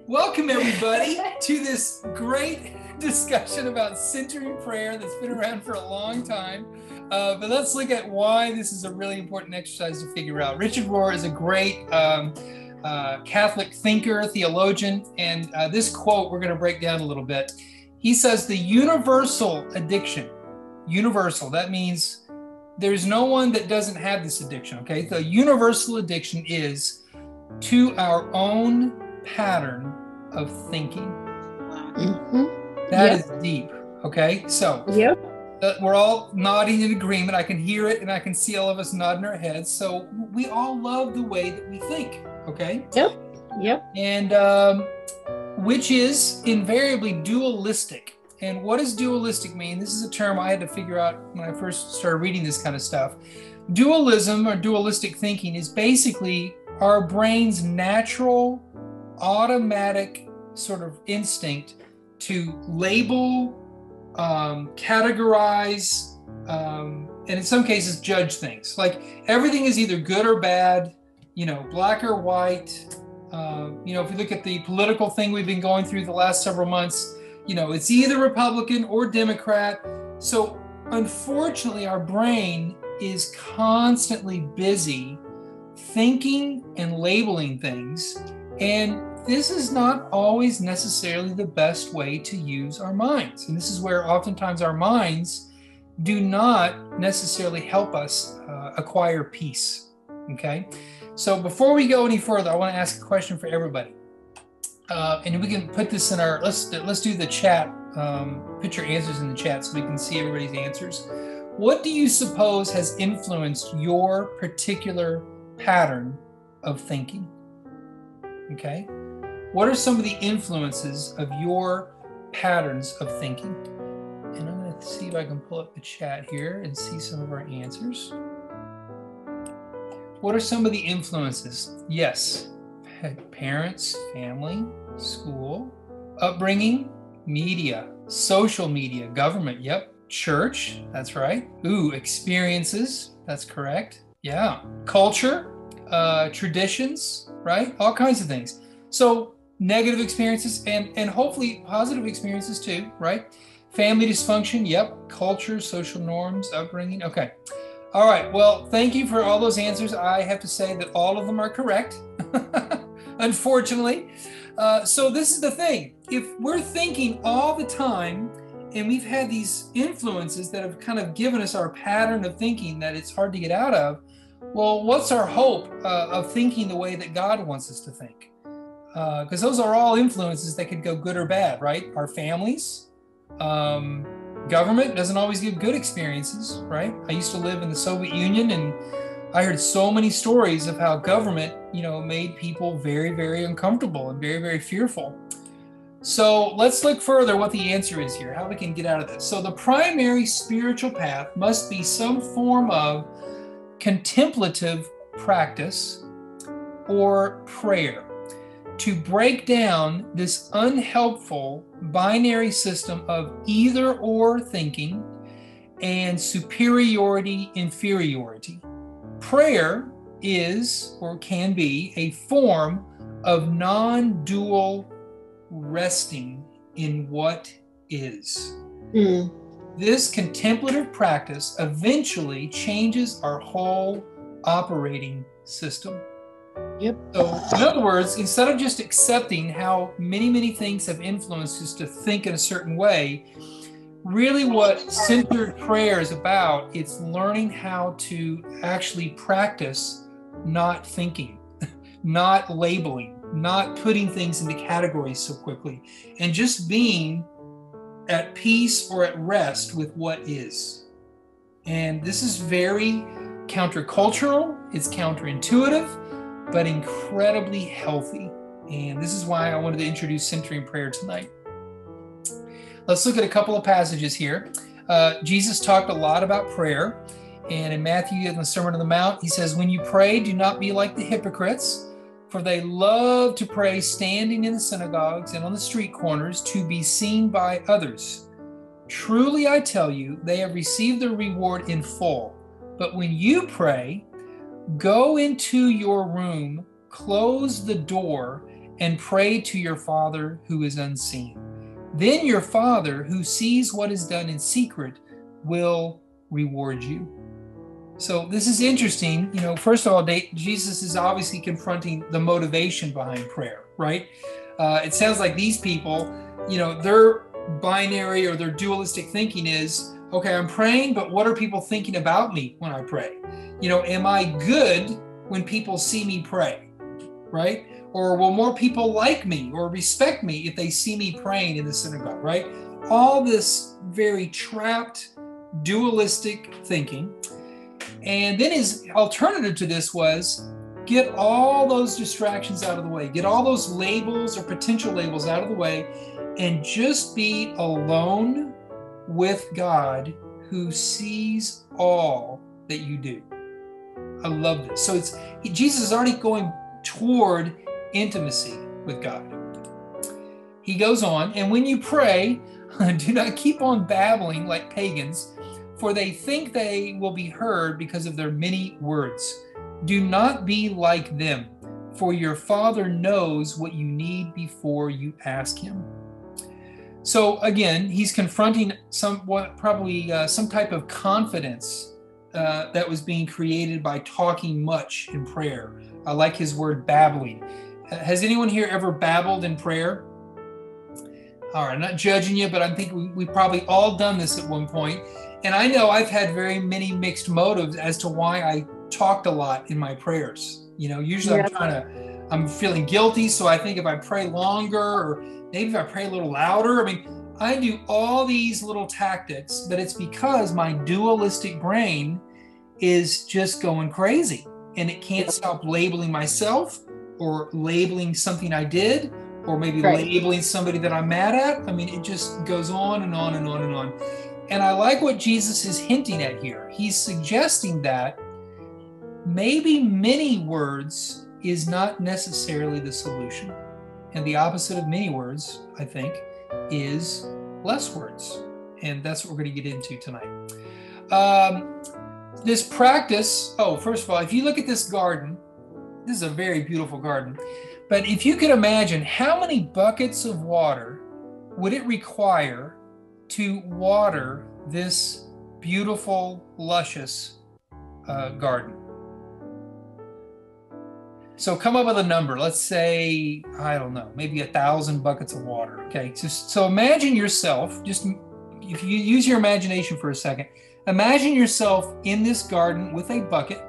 Welcome, everybody, to this great discussion about centering prayer that's been around for a long time. But let's look at why this is a really important exercise to figure out. Richard Rohr is a great Catholic thinker, theologian, and this quote we're going to break down a little bit. He says the universal addiction, universal, that means there's no one that doesn't have this addiction, okay? The universal addiction is to our own pattern of thinking. That is deep, okay? So we're all nodding in agreement. I can hear it and I can see all of us nodding our heads. So we all love the way that we think, okay? Yep. And which is invariably dualistic. And what does dualistic mean? This is a term I had to figure out when I first started reading this kind of stuff. Dualism or dualistic thinking is basically our brain's natural, automatic sort of instinct to label, categorize, and in some cases judge things. Like everything is either good or bad, black or white. If you look at the political thing we've been going through the last several months, it's either Republican or Democrat. So unfortunately, our brain is constantly busy thinking and labeling things. And this is not always necessarily the best way to use our minds. And this is where oftentimes our minds do not necessarily help us acquire peace, okay? So before we go any further, I want to ask a question for everybody. And we can put this in our, let's do the chat, put your answers in the chat so we can see everybody's answers. What do you suppose has influenced your particular pattern of thinking? Okay. What are some of the influences of your patterns of thinking? And I'm going to see if I can pull up the chat here and see some of our answers. What are some of the influences? Yes. Parents, family, school, upbringing, media, social media, government. Yep. Church. That's right. Ooh, experiences. That's correct. Yeah. Culture, traditions, right? All kinds of things. So negative experiences and hopefully positive experiences too, right? Family dysfunction. Yep. Culture, social norms, upbringing. Okay. All right. Well, thank you for all those answers. I have to say that all of them are correct. Unfortunately. So this is the thing. If we're thinking all the time and we've had these influences that have kind of given us our pattern of thinking that it's hard to get out of, well, what's our hope of thinking the way that God wants us to think? Because those are all influences that could go good or bad, right? Our families, government doesn't always give good experiences, right? I used to live in the Soviet Union and I heard so many stories of how government, made people very, very uncomfortable and very, very fearful. So let's look further what the answer is here, how we can get out of this. So the primary spiritual path must be some form of contemplative practice or prayer to break down this unhelpful binary system of either or thinking and superiority, inferiority. Prayer is or can be a form of non-dual resting in what is. This contemplative practice eventually changes our whole operating system. Yep. So in other words, instead of just accepting how many things have influenced us to think in a certain way, really what centered prayer is about, it's learning how to actually practice not thinking, not labeling, not putting things into categories so quickly, and just being at peace or at rest with what is. And this is very countercultural, it's counterintuitive, but incredibly healthy. And this is why I wanted to introduce centering prayer tonight. Let's look at a couple of passages here. Jesus talked a lot about prayer. And in Matthew, in the Sermon on the Mount, he says, when you pray, do not be like the hypocrites, for they love to pray standing in the synagogues and on the street corners to be seen by others. Truly, I tell you, they have received their reward in full. But when you pray, go into your room, close the door, and pray to your Father who is unseen. Then your Father who sees what is done in secret will reward you. So this is interesting. First of all, Jesus is obviously confronting the motivation behind prayer, right? It sounds like these people, their binary or their dualistic thinking is, okay, I'm praying, but what are people thinking about me when I pray? Am I good when people see me pray, right? Or will more people like me or respect me if they see me praying in the synagogue, right? All this very trapped, dualistic thinking. And then his alternative to this was get all those distractions out of the way, get all those labels or potential labels out of the way, and just be alone with God who sees all that you do. I love this. So Jesus is already going toward intimacy with God. He goes on, and when you pray, do not keep on babbling like pagans, for they think they will be heard because of their many words. Do not be like them, for your Father knows what you need before you ask him. So again, he's confronting some type of confidence that was being created by talking much in prayer. I like his word babbling. Has anyone here ever babbled in prayer? All right, I'm not judging you, but I think we've probably all done this at one point. And I know I've had very many mixed motives as to why I talked a lot in my prayers. Usually I'm feeling guilty. So I think if I pray longer, or maybe if I pray a little louder, I do all these little tactics, but it's because my dualistic brain is just going crazy and it can't stop labeling myself or labeling something I did, or maybe labeling somebody that I'm mad at. It just goes on and on and on and on. And I like what Jesus is hinting at here. He's suggesting that maybe many words is not necessarily the solution. And the opposite of many words, I think, is less words. And that's what we're going to get into tonight. This practice, first of all, if you look at this garden, this is a very beautiful garden. But if you could imagine how many buckets of water would it require to water this beautiful, luscious garden? So come up with a number. Let's say, I don't know, maybe 1,000 buckets of water. Okay, so imagine yourself, just if you use your imagination for a second, imagine yourself in this garden with a bucket,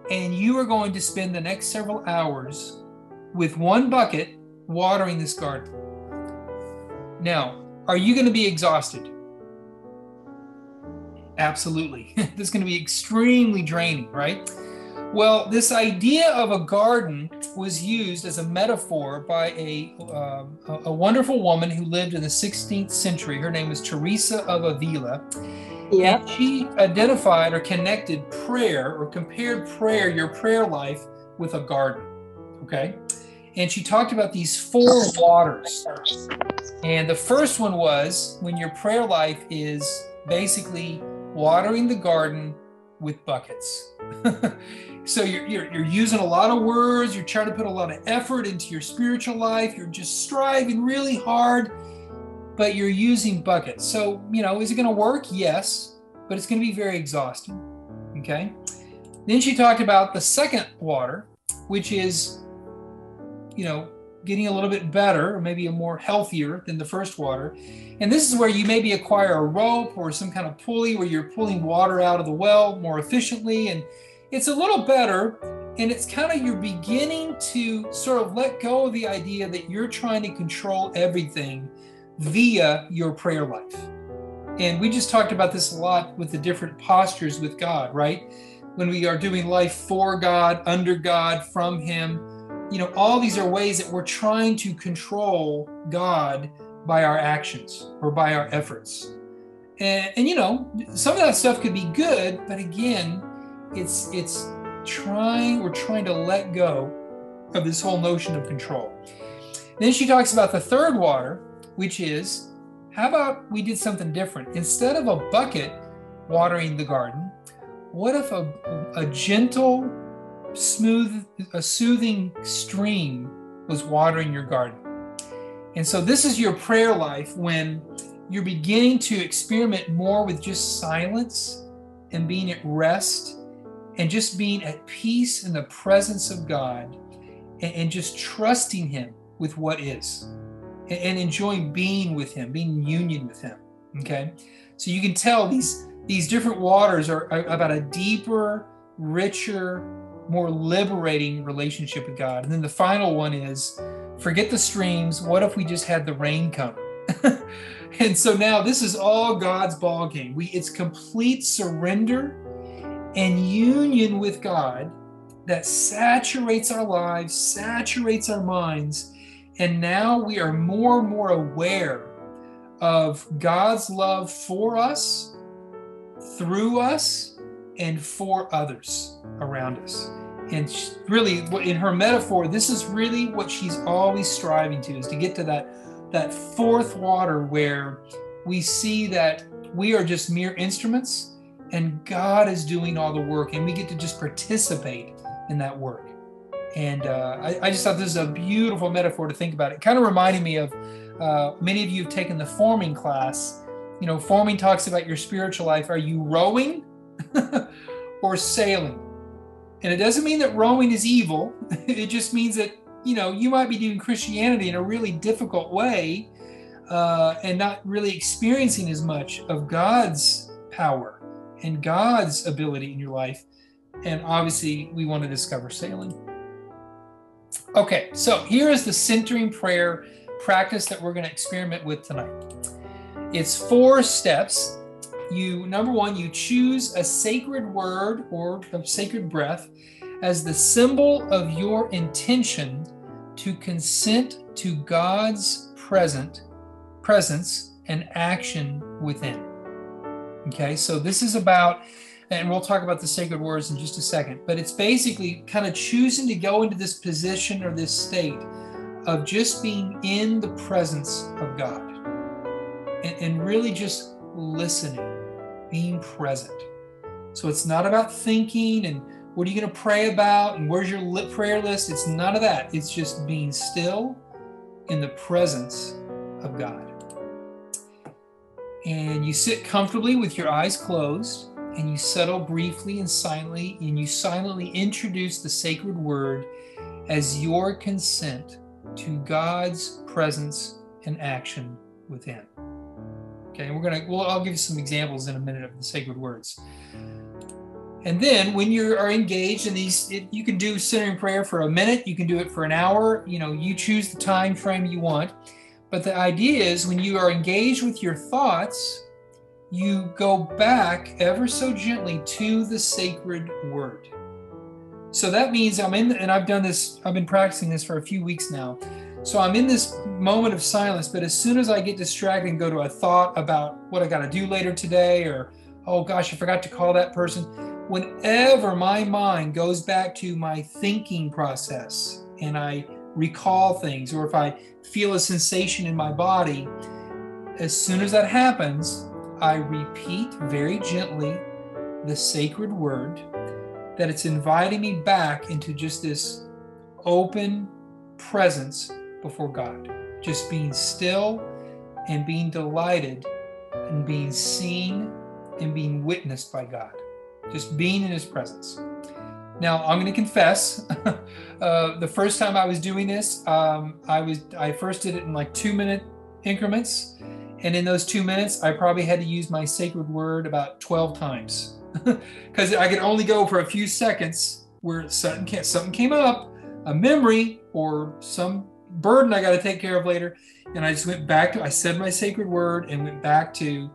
and you are going to spend the next several hours with one bucket watering this garden. Now, are you going to be exhausted? Absolutely. This is going to be extremely draining, right? Well, this idea of a garden was used as a metaphor by a wonderful woman who lived in the 16th century. Her name was Teresa of Avila. Yeah. And she identified or connected prayer, or compared prayer, your prayer life, with a garden. Okay? And she talked about these 4 waters. And the first one was when your prayer life is basically watering the garden with buckets. So you're using a lot of words, you're trying to put a lot of effort into your spiritual life, you're just striving really hard, but you're using buckets. So, is it going to work? Yes, but it's going to be very exhausting. Okay? Then she talked about the second water, which is, getting a little bit better, or maybe a more healthier than the first water. And this is where you maybe acquire a rope or some kind of pulley where you're pulling water out of the well more efficiently. And it's a little better. And it's kind of, you're beginning to sort of let go of the idea that you're trying to control everything via your prayer life. And we just talked about this a lot with the different postures with God, right? When we are doing life for God, under God, from Him, all these are ways that we're trying to control God by our actions or by our efforts. And some of that stuff could be good, but again, we're trying to let go of this whole notion of control. Then she talks about the third water, which is, how about we did something different? Instead of a bucket watering the garden, what if a gentle, smooth, a soothing stream was watering your garden. And so this is your prayer life when you're beginning to experiment more with just silence and being at rest and just being at peace in the presence of God and just trusting him with what is and enjoying being with him, being in union with him. Okay. So you can tell these different waters are about a deeper, richer, more liberating relationship with God. And then the final one is forget the streams. What if we just had the rain come? And so now this is all God's ball game. It's complete surrender and union with God that saturates our lives, saturates our minds. And now we are more and more aware of God's love for us, through us, and for others around us. And really, in her metaphor, this is really what she's always striving to, is to get to that fourth water where we see that we are just mere instruments and God is doing all the work and we get to just participate in that work. And I just thought this is a beautiful metaphor to think about. It kind of reminded me of many of you have taken the forming class. You know, forming talks about your spiritual life. Are you rowing or sailing? And it doesn't mean that rowing is evil. It just means that, you know, you might be doing Christianity in a really difficult way and not really experiencing as much of God's power and God's ability in your life. And obviously, we want to discover sailing. Okay, so here is the centering prayer practice that we're going to experiment with tonight. It's 4 steps. Number 1, you choose a sacred word or a sacred breath as the symbol of your intention to consent to God's presence and action within. Okay, so this is about, and we'll talk about the sacred words in just a second, but it's basically kind of choosing to go into this position or this state of just being in the presence of God and really just listening, being present. So it's not about thinking and what are you going to pray about and where's your prayer list. It's none of that. It's just being still in the presence of God. And you sit comfortably with your eyes closed and you settle briefly and you silently introduce the sacred word as your consent to God's presence and action within. Okay, and I'll give you some examples in a minute of the sacred words. And then when you are engaged in these, you can do centering prayer for a minute, you can do it for an hour, you choose the time frame you want. But the idea is when you are engaged with your thoughts, you go back ever so gently to the sacred word. So that means I've been practicing this for a few weeks now. So I'm in this moment of silence, but as soon as I get distracted and go to a thought about what I got to do later today, or, oh gosh, I forgot to call that person. Whenever my mind goes back to my thinking process and I recall things, or if I feel a sensation in my body, as soon as that happens, I repeat very gently the sacred word, that it's inviting me back into just this open presence before God, just being still and being delighted and being seen and being witnessed by God, just being in his presence. Now, I'm going to confess, the first time I was doing this, I first did it in like 2-minute increments. And in those 2 minutes, I probably had to use my sacred word about 12 times because I could only go for a few seconds where something came up, a memory or some burden I got to take care of later. And I just went back I said my sacred word and went back to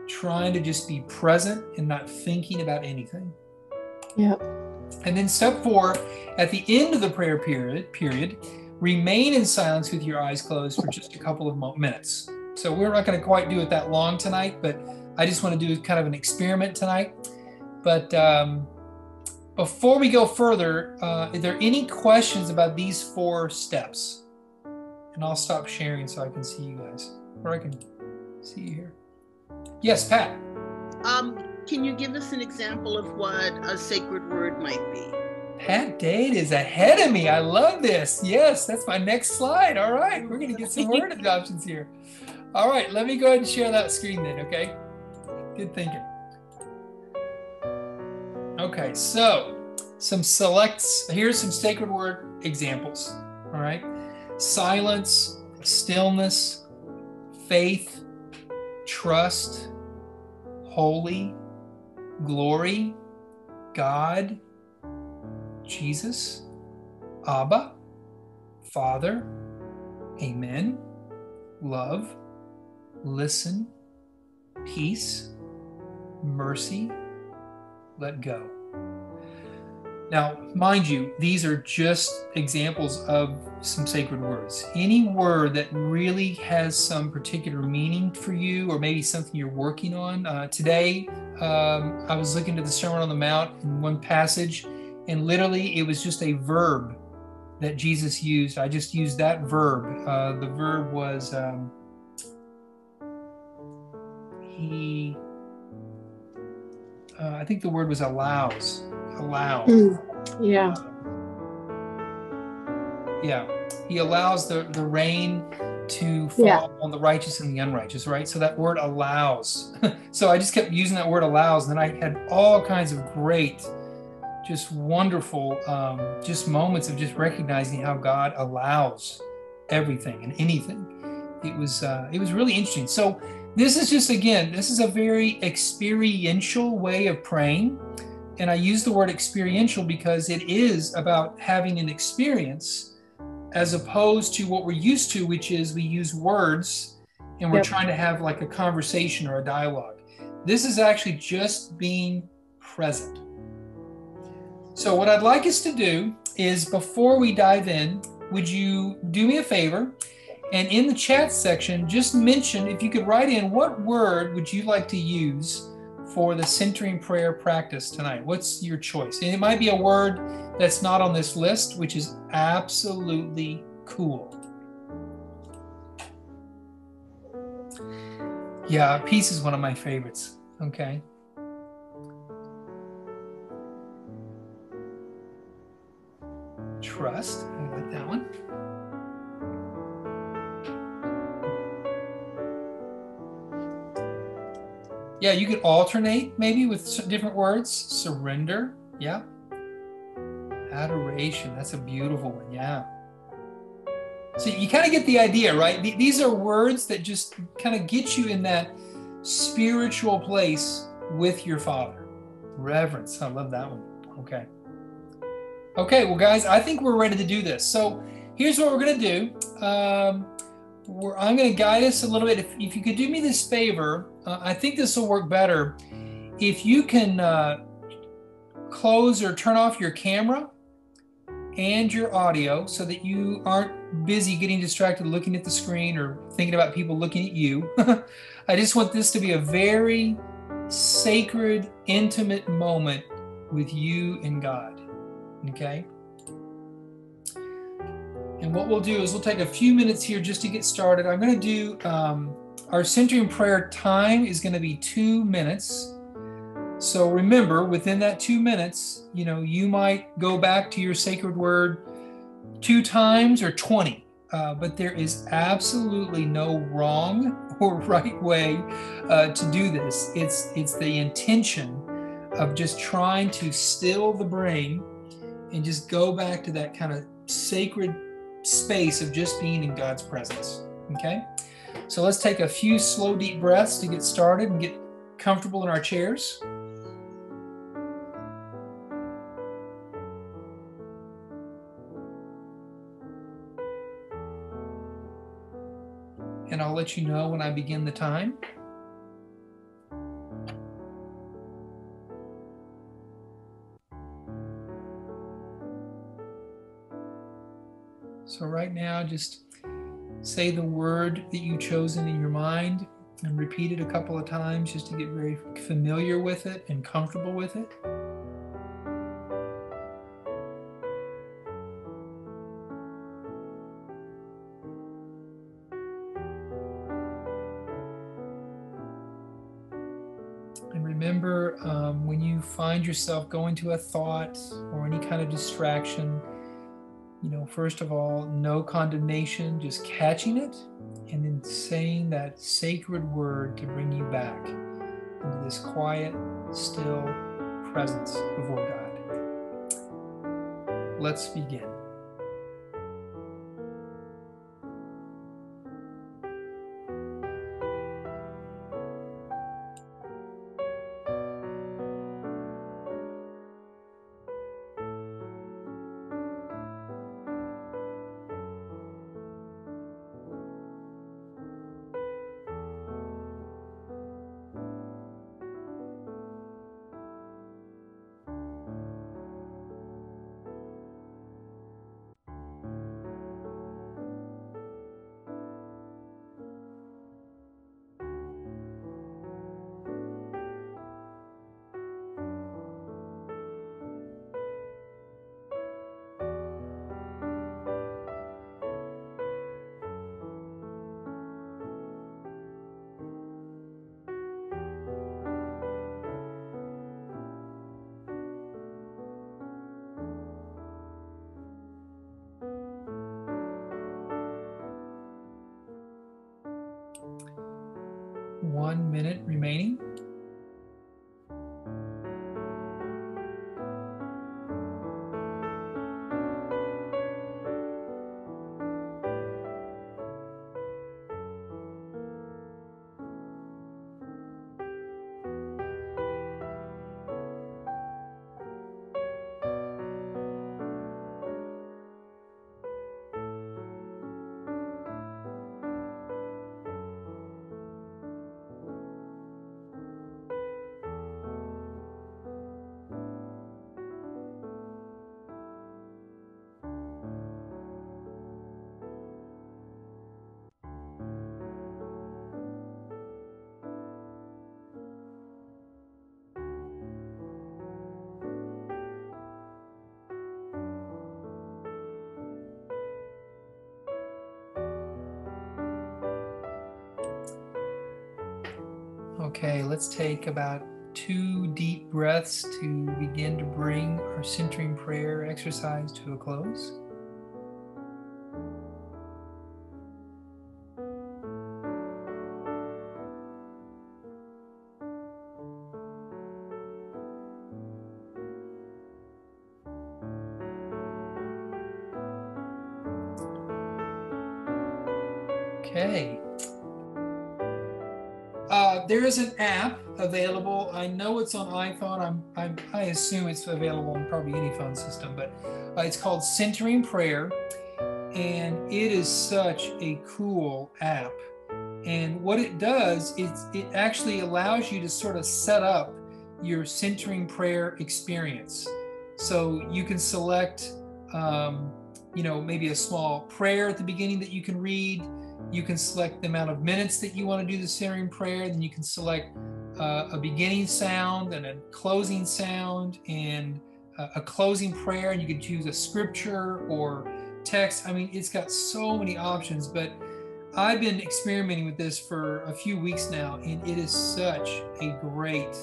trying to just be present and not thinking about anything. Yep. And then step 4, at the end of the prayer period, remain in silence with your eyes closed for just a couple of minutes. So we're not going to quite do it that long tonight, but I just want to do kind of an experiment tonight. But before we go further, are there any questions about these 4 steps? And I'll stop sharing so I can see you guys, or I can see you here. Yes, Pat. Can you give us an example of what a sacred word might be? Pat Dade is ahead of me. I love this. Yes, that's my next slide. All right, we're going to get some word adoptions here. All right, let me go ahead and share that screen then, okay? Good thinking. Okay, so here's some sacred word examples, all right? Silence, stillness, faith, trust, holy, glory, God, Jesus, Abba, Father, Amen, love, listen, peace, mercy, let go. Now, mind you, these are just examples of some sacred words. Any word that really has some particular meaning for you, or maybe something you're working on. Today, I was looking at the Sermon on the Mount in one passage, and literally it was just a verb that Jesus used. I just used that verb. The verb was I think the word was allows. Yeah. Yeah. He allows the rain to fall on the righteous and the unrighteous, right? So that word allows. So I just kept using that word allows, and then I had all kinds of great, just wonderful, just moments of just recognizing how God allows everything and anything. It was really interesting. So this is just, again, this is a very experiential way of praying. And I use the word experiential because it is about having an experience as opposed to what we're used to, which is we use words and we're trying to have like a conversation or a dialogue. This is actually just being present. So what I'd like us to do is, before we dive in, would you do me a favor? And in the chat section, just mention, if you could write in, what word would you like to use for the centering prayer practice tonight? What's your choice? And it might be a word that's not on this list, which is absolutely cool. Yeah, peace is one of my favorites. Okay. Trust, I like that one. Yeah, you could alternate maybe with different words. Surrender, yeah. Adoration, that's a beautiful one, yeah. So you kind of get the idea, right? These are words that just kind of get you in that spiritual place with your Father. Reverence, I love that one. Okay. Okay, well, guys, I think we're ready to do this. So here's what we're going to do. I'm going to guide us a little bit. If you could do me this favor, I think this will work better. If you can close or turn off your camera and your audio so that you aren't busy getting distracted looking at the screen or thinking about people looking at you. I just want this to be a very sacred, intimate moment with you and God. Okay? And what we'll do is we'll take a few minutes here just to get started. I'm going to do our centering prayer time is going to be 2 minutes. So remember, within that 2 minutes, you might go back to your sacred word 2 times or 20, but there is absolutely no wrong or right way to do this. It's the intention of just trying to still the brain and just go back to that kind of sacred space of just being in God's presence. Okay? So let's take a few slow, deep breaths to get started and get comfortable in our chairs. And I'll let you know when I begin the time. So right now, just say the word that you've chosen in your mind and repeat it a couple of times just to get very familiar with it and comfortable with it. And remember when you find yourself going to a thought or any kind of distraction, first of all, no condemnation, just catching it and then saying that sacred word to bring you back into this quiet, still presence before God. Let's begin. One minute remaining. Okay, let's take about 2 deep breaths to begin to bring our centering prayer exercise to a close. Okay. There is an app available. I know it's on iPhone. I assume it's available on probably any phone system, but it's called Centering Prayer, and it is such a cool app. And what it does is it actually allows you to sort of set up your centering prayer experience. So you can select, maybe a small prayer at the beginning that you can read. You can select the amount of minutes that you want to do the centering prayer. Then you can select a beginning sound and a closing sound and a closing prayer. And you can choose a scripture or text. I mean, it's got so many options, but I've been experimenting with this for a few weeks now, and it is such a great,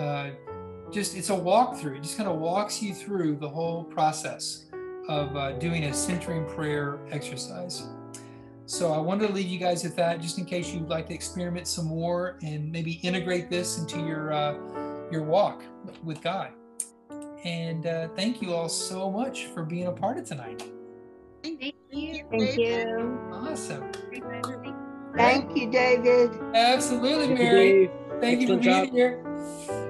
it's a walkthrough. It just kind of walks you through the whole process of doing a centering prayer exercise. So I wanted to leave you guys with that, just in case you'd like to experiment some more and maybe integrate this into your walk with God. And thank you all so much for being a part of tonight. Thank you. Thank you. Awesome. Thank you, David. Absolutely, Mary. Thank you for being Excellent job. here.